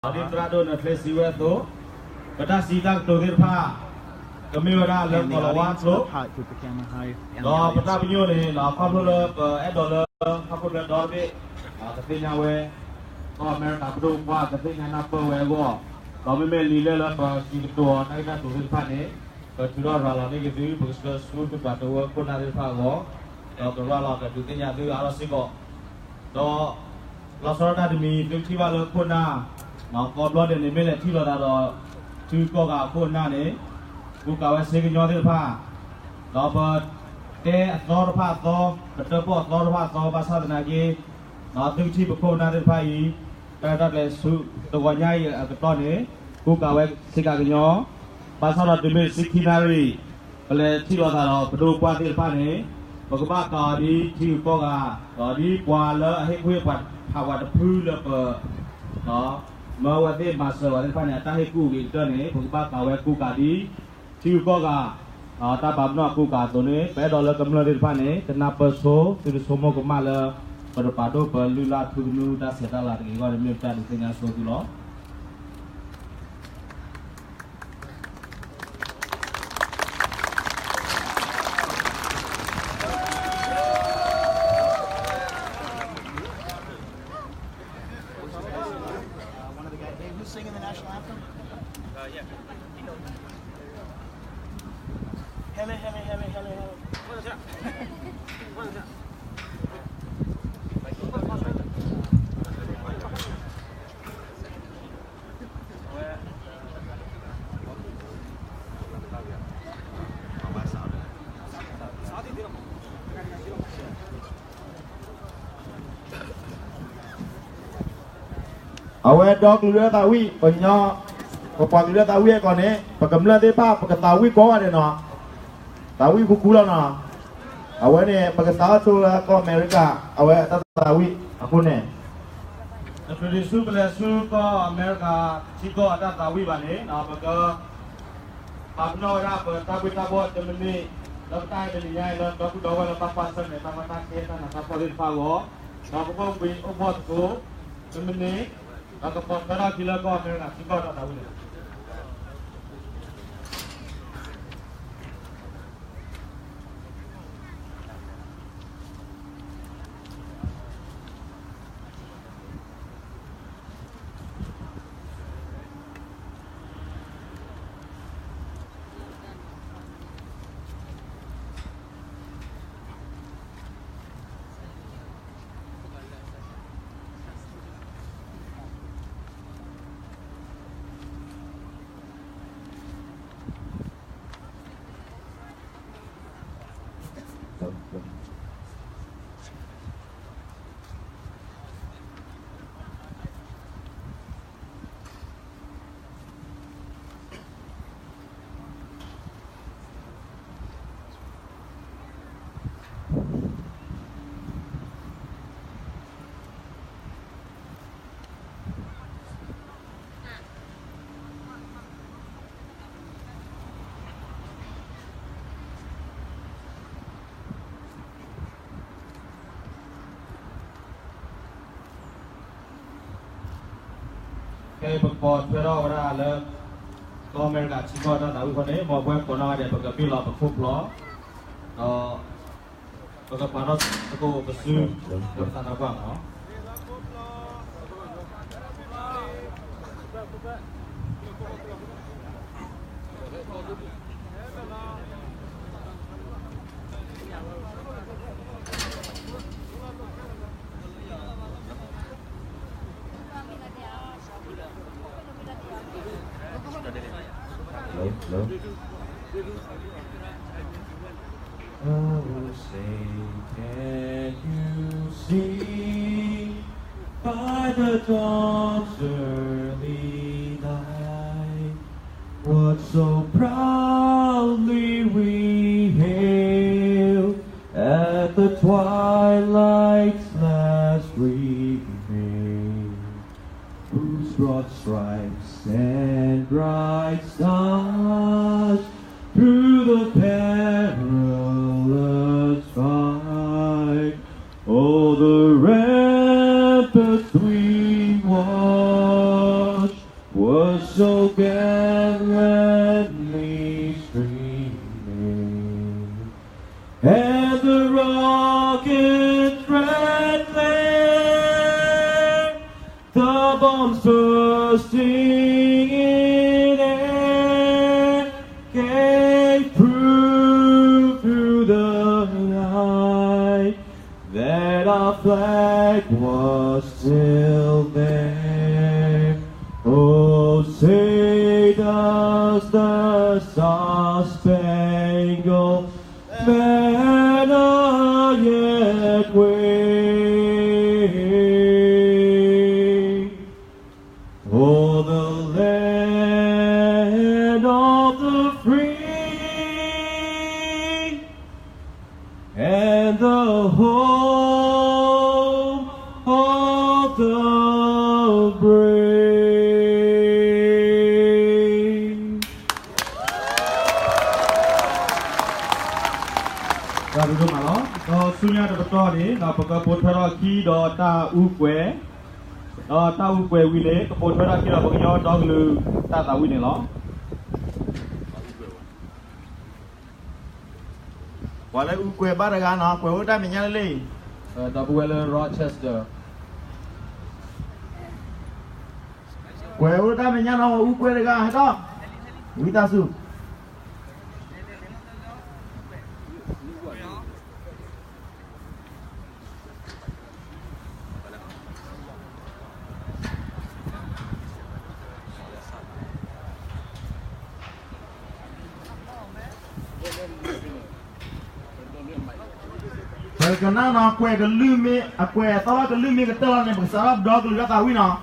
Di Tradon Festival tu, pada sidang Tohir Pha, kami ada lem kolawat tu. Lo pada pinyo ni, lo $5 $8, $5 ni, tapi nyawe, ko Amerika perlu buat, tapi nyawa apa wewa, lo memang lila lah pas di tuan, nak kita Tohir Pha ni, kecuali orang ni gitu, bersih suruh tu pada work pun ada Pha lo keluar lo kecuali nyawa tu alas ni ko, lo soalnya demi tu tiba lo pun nó có lo đến mấy lại thi lo đã rồi chứ có cả khuôn na đấy cũng cả cái xe cái nhau thế pha đó bớt cái lo pha to bớt đó bớt lo pha to ba sao thế này gì nó từng chi bớt khuôn na thế pha gì cái đó là sự tôi gọi nhai cái to này cũng cả cái xe cái nhau ba sao là từ mấy xe khi nào đi là thi lo đã rồi bớt đồ qua thế pha này và các bác có đi thi có cả có đi qua lỡ hết quy hoạch thảo hoạch phư là đó màวันที่มาเสวันที่ผ่านเนี่ยถ้าให้กู้อีกตัวนี้ผมป้าเก่าไว้กู้กาดีชื่อก็กาตาบับนอกกู้กาตัวนี้$8กำลังที่ผ่านนี้จะนับเปอร์โซ่คือสมมติก็มาเลยเปิดปาโดเปิดลุลาทุนนูได้เสียตลาดนี้ก็มีการดิฉันโซ่ตัวล้อSinging the national anthem? Yeah. Hele, hele, hele, hele, hele. What is that? What is that? Awe dog lừa tawi, penyo, popon lừa tawi còn này, pekemlan te pa, peketawi ko ada no, tawi kukula no, awe ne peketawa tu lah ko Amerika, awe tawi, aku ne. Dari su bela su ko Amerika, siko ada tawi bani, na peke, pabno ra pe tawi tabot temen ni, lam tai beli nyai lam doku dawa lam papasan ne, tamat takke tan, taporin pago, na peko bin obot ko, temen ni. Kalau pembela gila kau mereka, kita tak tahu. Cái bậc bọt phía đó ra là có America chỉ có ra đảo con đấy mà web của nó để bậc pin lò bậc phúc ló bậc phá nó cô bậc sư bậc ta nó vàng nó Hello. I will say, can you see by the dawn's early light what so proudly we hailed at the twilight's last gleaming, whose broad stripes and bright stars through the perilous fight, oh, the ramparts we watched so gallantly streaming, and the rockets red glare, the bombs bursting in air, gave proof through the night that our flag was still there. Oh, say does the Star-Spangled Banner yet wave o'er the land of the free and the home of the brave. Ra duduk malo. Do sunya da beto ni, do peka pothara ki do ta u kwe. Do ta u kwe wi le, ko pothara ki do peka yo do glu ta wi ni lo. Wala u kwe ba ga no kwe u ta mi nya le. WL Rochester. Kwe u ta mi nya no u kwe ga ha to. Wi ta su. Cái nào nó quay cái lưỡi mi, quay tao cái lưỡi mi cái tao này bằng sao đó cái lưỡi tao huy nó.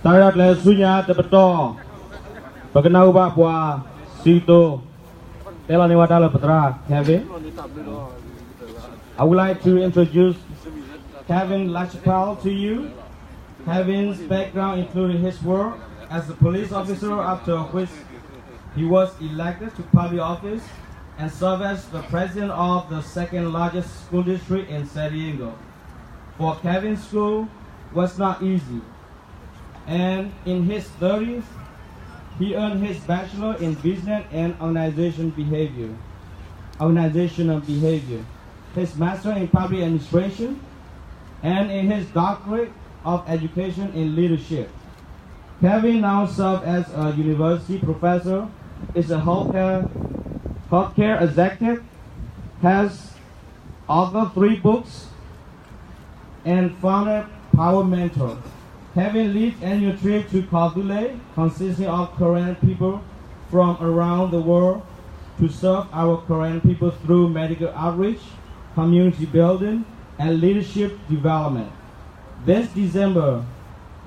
Tarat le sunya te beto. Bagenau ba bua sito. Tela ni wadala petra Kevin. I would like to introduce Kevin Lachapal to you. Kevin's background included his work as a police officer, after which he was elected to public office and served as the president of the second largest school district in San Diego. For Kevin, school was not easy, and in his 30s, he earned his bachelor in business and organizational behavior, his master in public administration, and in his doctorate of education in leadership. Kevin now serves as a university professor, is a healthcare executive, has authored 3 books, and founded Power Mentor. Kevin leads annual trip to Kavule, consisting of Korean people from around the world, to serve our Korean people through medical outreach, community building, and leadership development. This December,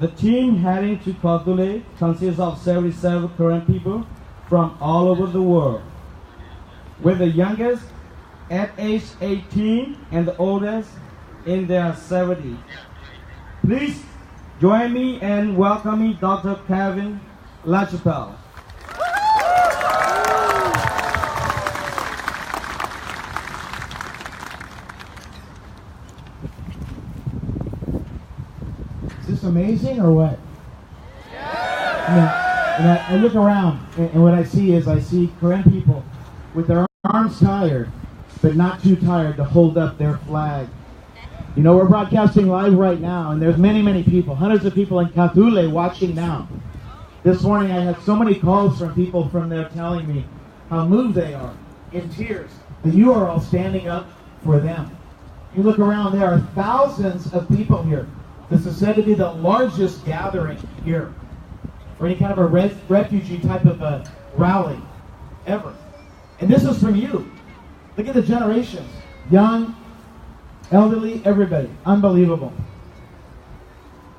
the team heading to Kavule consists of 77 Korean people from all over the world, with the youngest at age 18 and the oldest in their 70s. Please join me in welcoming Dr. Kevin LaChapelle. Is this amazing or what? Yeah. I look around and what I see Korean people with their arms tired, but not too tired to hold up their flag. You know, we're broadcasting live right now, and there's many people, hundreds of people in Kavule watching now. This morning I had so many calls from people from there telling me how moved they are, in tears, that you are all standing up for them. You look around, there are thousands of people here. This is said to be the largest gathering here, or any kind of a refugee type of a rally ever. And this is from you. Look at the generations, young, elderly, everybody. Unbelievable.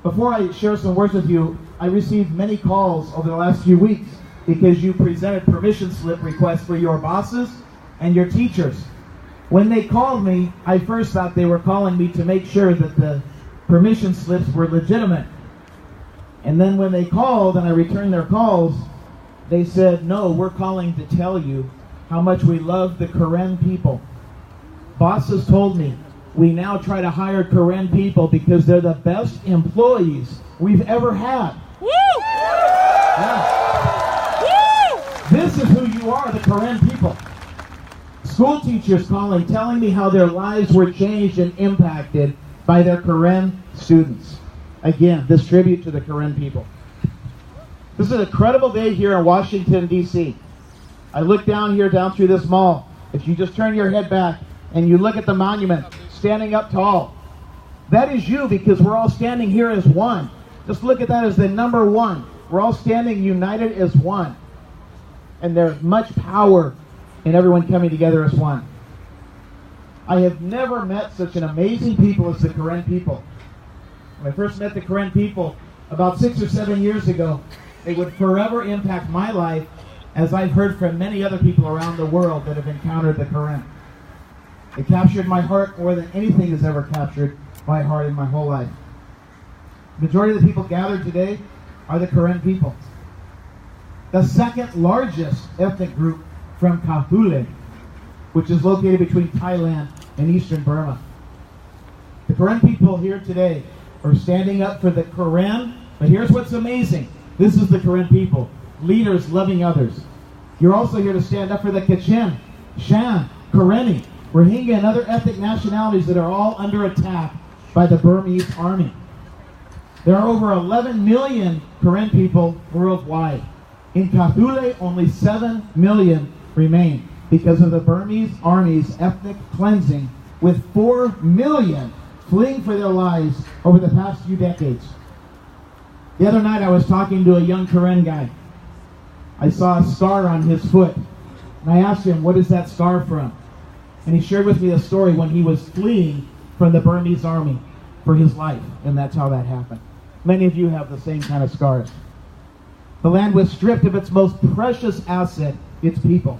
Before I share some words with you, I received many calls over the last few weeks because you presented permission slip requests for your bosses and your teachers. When they called me, I first thought they were calling me to make sure that the permission slips were legitimate. And then when they called and I returned their calls, they said, no, we're calling to tell you how much we love the Karen people. Bosses told me, we now try to hire Karen people because they're the best employees we've ever had. Woo! Yeah. Woo! This is who you are, the Karen people. School teachers calling, telling me how their lives were changed and impacted by their Karen students. Again, this tribute to the Karen people. This is an incredible day here in Washington, D.C. I look down here, down through this mall. If you just turn your head back and you look at the monument, standing up tall, that is you, because we're all standing here as one. Just look at that as the number one. We're all standing united as one. And there's much power in everyone coming together as one. I have never met such an amazing people as the Karen people. When I first met the Karen people about 6 or 7 years ago, they would forever impact my life, as I've heard from many other people around the world that have encountered the Karen. It captured my heart more than anything has ever captured my heart in my whole life. The majority of the people gathered today are the Karen people. The second largest ethnic group from Kavule, which is located between Thailand and Eastern Burma. The Karen people here today are standing up for the Karen, but here's what's amazing. This is the Karen people, leaders loving others. You're also here to stand up for the Kachin, Shan, Karenni, Rohingya, and other ethnic nationalities that are all under attack by the Burmese army. There are over 11 million Karen people worldwide. In Kavule, only 7 million remain because of the Burmese army's ethnic cleansing, with 4 million fleeing for their lives over the past few decades. The other night I was talking to a young Karen guy. I saw a scar on his foot, and I asked him, what is that scar from? And he shared with me a story when he was fleeing from the Burmese army for his life, and that's how that happened. Many of you have the same kind of scars. The land was stripped of its most precious asset, its people.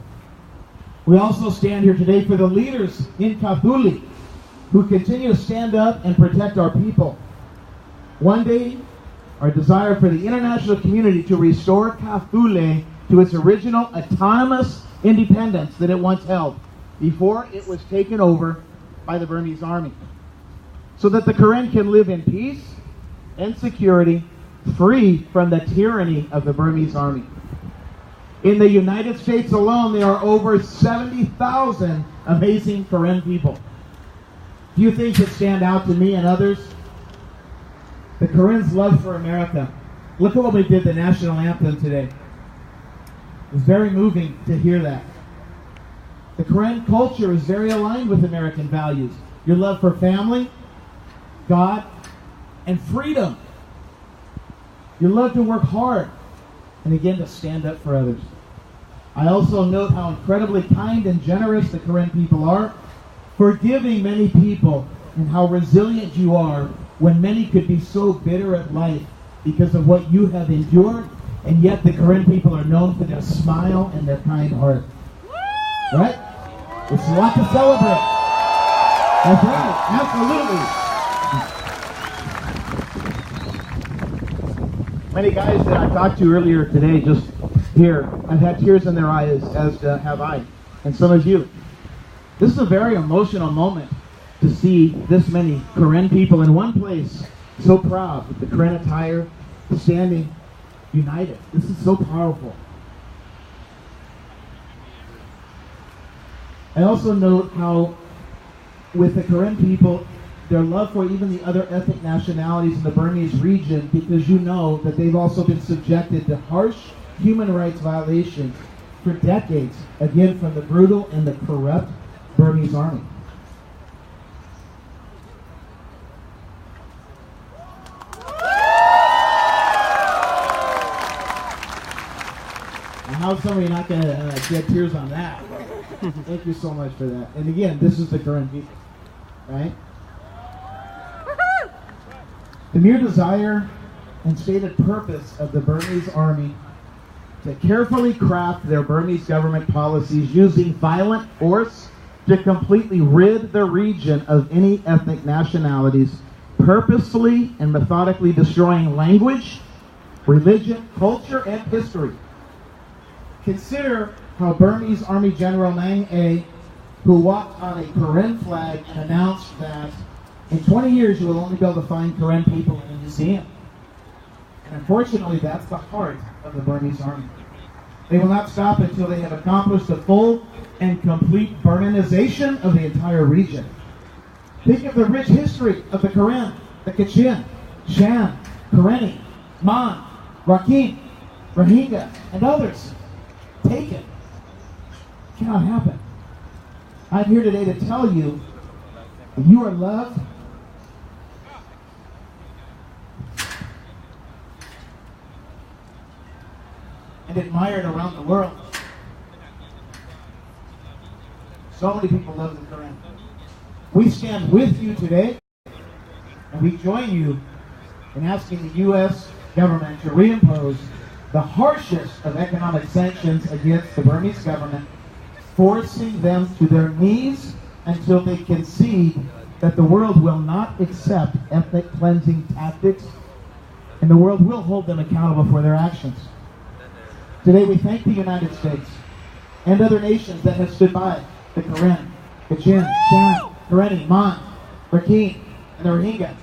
We also stand here today for the leaders in Kavule who continue to stand up and protect our people. One day, our desire for the international community to restore Kavule to its original autonomous independence that it once held before it was taken over by the Burmese army, so that the Karen can live in peace and security, free from the tyranny of the Burmese army. In the United States alone, there are over 70,000 amazing Karen people. A few things that stand out to me and others. The Karen's love for America. Look at what we did, the national anthem today. It was very moving to hear that. The Karen culture is very aligned with American values. Your love for family, God, and freedom. Your love to work hard, and again to stand up for others. I also note how incredibly kind and generous the Karen people are, forgiving many people, and how resilient you are when many could be so bitter at life because of what you have endured, and yet the Karen people are known for their smile and their kind heart. Right? It's a lot to celebrate. That's right. Absolutely. Many guys that I talked to earlier today, just here, I've had tears in their eyes, as have I, and some of you. This is a very emotional moment to see this many Karen people in one place, so proud with the Karen attire, standing united. This is so powerful. I also note how, with the Karen people, their love for even the other ethnic nationalities in the Burmese region, because you know that they've also been subjected to harsh human rights violations for decades, again from the brutal and the corrupt Burmese army. And how some of you not going to shed tears on that? Thank you so much for that. And again, this is the Karen people, right? The mere desire and stated purpose of the Burmese army to carefully craft their Burmese government policies using violent force to completely rid the region of any ethnic nationalities, purposefully and methodically destroying language, religion, culture, and history. Consider how Burmese Army General Nang A, who walked on a Karen flag and announced that in 20 years you will only be able to find Karen people in a museum. And unfortunately, that's the heart of the Burmese army. They will not stop until they have accomplished the full and complete Burmanization of the entire region. Think of the rich history of the Karen, the Kachin, Shan, Karenni, Mon, Rakhine, Rohingya, and others. Taken. It cannot happen. I'm here today to tell you that you are loved, and admired around the world. So many people love the Karen. We stand with you today, and we join you in asking the U.S. government to reimpose the harshest of economic sanctions against the Burmese government, forcing them to their knees until they concede that the world will not accept ethnic cleansing tactics, and the world will hold them accountable for their actions. Today we thank the United States and other nations that have stood by the Karen, Kachin, Shan, Karenni, Mon, Rakhine, and the Rohingya.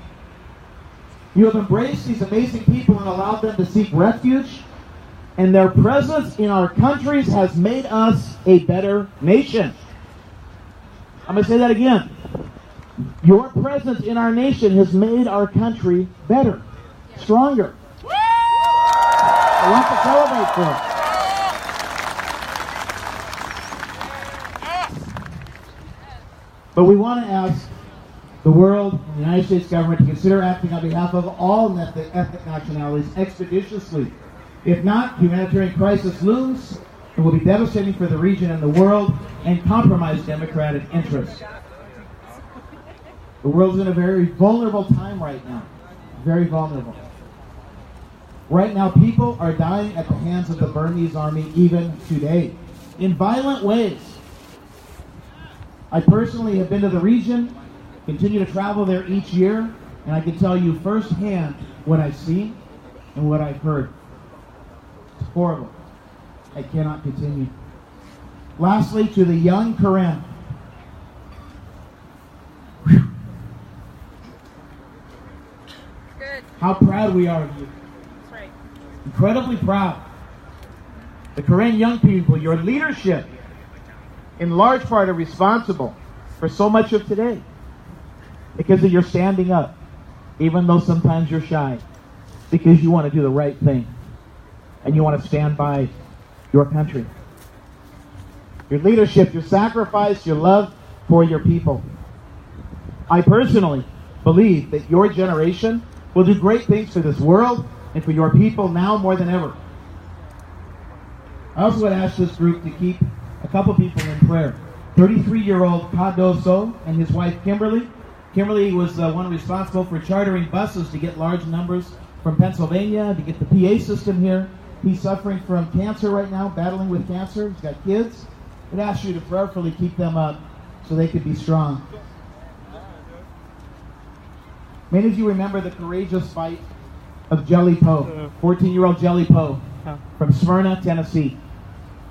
You have embraced these amazing people and allowed them to seek refuge, and their presence in our countries has made us a better nation. I'm going to say that again. Your presence in our nation has made our country better, stronger. I want to celebrate for it. But we want to ask the world and the United States government to consider acting on behalf of all ethnic nationalities expeditiously. If not, humanitarian crisis looms and will be devastating for the region and the world and compromise democratic interests. The world's in a very vulnerable time right now. Very vulnerable. Right now, people are dying at the hands of the Burmese army even today, in violent ways. I personally have been to the region, continue to travel there each year, and I can tell you firsthand what I've seen and what I've heard. It's horrible. I cannot continue. Lastly, to the young Karen. Good. How proud we are of you. That's right. Incredibly proud. The Karen young people, your leadership, in large part, are responsible for so much of today because of your standing up, even though sometimes you're shy, because you want to do the right thing and you want to stand by your country. Your leadership, your sacrifice, your love for your people. I personally believe that your generation will do great things for this world and for your people now more than ever. I also would ask this group to keep a couple people in prayer. 33-year-old Cardoso and his wife Kimberly. Kimberly was one responsible for chartering buses to get large numbers from Pennsylvania to get the PA system here. He's suffering from cancer right now, battling with cancer. He's got kids. I'd ask you to prayerfully keep them up so they could be strong. Many of you remember the courageous fight of Jelly Poe, 14-year-old Jelly Poe from Smyrna, Tennessee.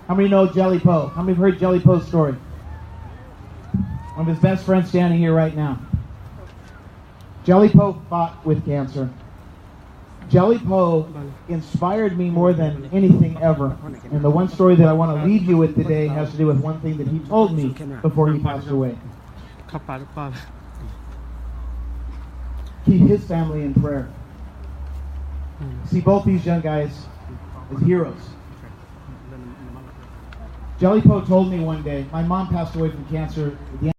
How many know Jelly Poe? How many have heard Jelly Poe's story? One of his best friends standing here right now. Jelly Poe fought with cancer. Jelly Poe inspired me more than anything ever. And the one story that I want to leave you with today has to do with one thing that he told me before he passed away. Keep his family in prayer. See both these young guys as heroes. Jelly Poe told me one day, my mom passed away from cancer at the end